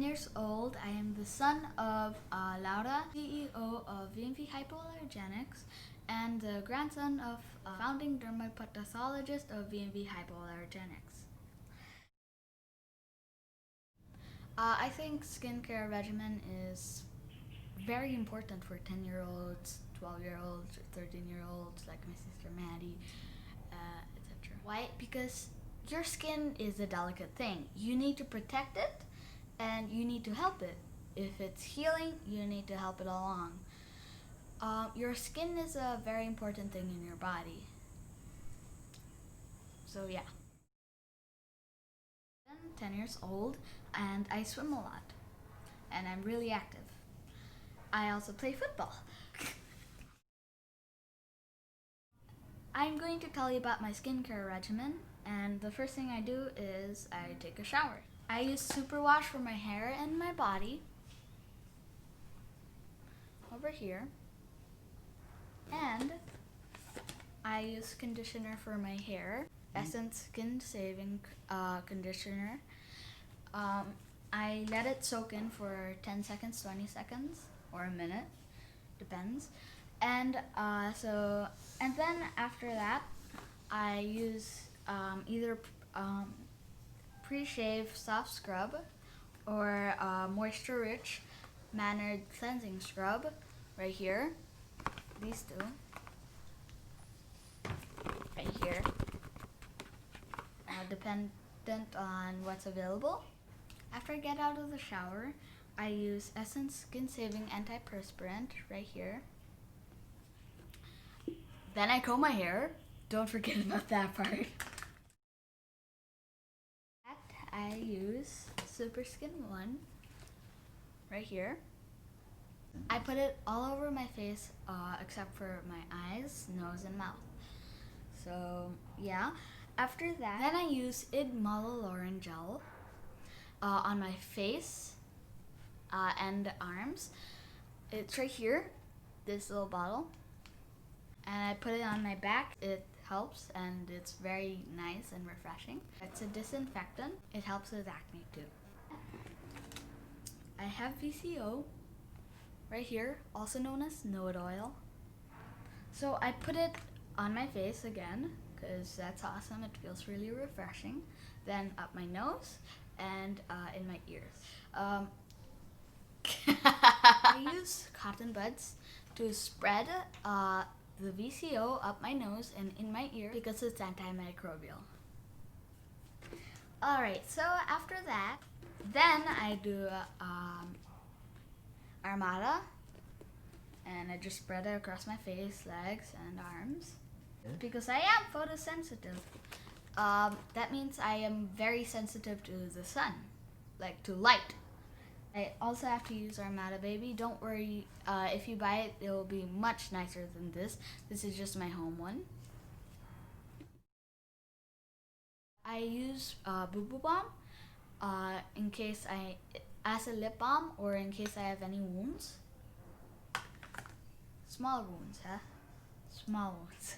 years old. I am the son of Laura, CEO of Hypoallergenics, and the grandson of founding dermatologist of Hypoallergenics. I think skincare regimen is very important for 10-year-olds, 12-year-olds, 13-year-olds like my sister Maddie, etc. Why? Because your skin is a delicate thing. You need to protect it and you need to help it. If it's healing, you need to help it along. Your skin is a very important thing in your body. So yeah. I'm 10 years old and I swim a lot. And I'm really active. I also play football. I'm going to tell you about my skincare regimen, and the first thing I do is I take a shower. I use superwash for my hair and my body, over here, and I use conditioner for my hair, Essence Skin Saving Conditioner. I let it soak in for 10 seconds, 20 seconds, or a minute, depends. And then after that, I use either pre-shave soft scrub or moisture-rich mannered cleansing scrub right here. These two, right here, dependent on what's available. After I get out of the shower, I use Essence Skin Saving Antiperspirant right here. Then I comb my hair. Don't forget about that part. I use Super Skin 1 right here. I put it all over my face except for my eyes, nose, and mouth. So yeah. After that, then I use Hypoallergenics gel on my face and arms. It's right here, this little bottle. And I put it on my back. It helps and it's very nice and refreshing. It's a disinfectant. It helps with acne too. I have VCO right here, also known as Node Oil. So I put it on my face again because that's awesome. It feels really refreshing. Then up my nose and in my ears. I use cotton buds to spread the VCO up my nose and in my ear because it's antimicrobial. Alright, so after that, then I do Armada, and I just spread it across my face, legs, and arms. Because I am photosensitive. That means I am very sensitive to the sun, like to light. I also have to use Armada Baby. Don't worry, if you buy it, it will be much nicer than this. This is just my home one. I use Boo Boo Balm in case as a lip balm or in case I have any wounds. Small wounds, huh? Small wounds.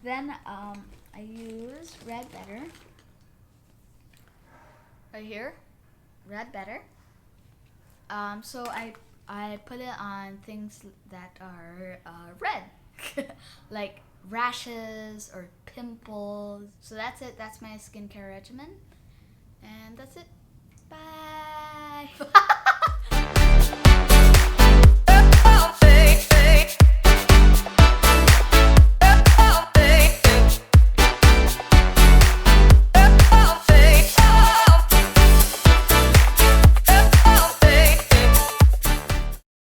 Then I use Red Better. Right here, Red Better. So I put it on things that are red, like rashes or pimples. So that's it. That's my skincare regimen, and that's it.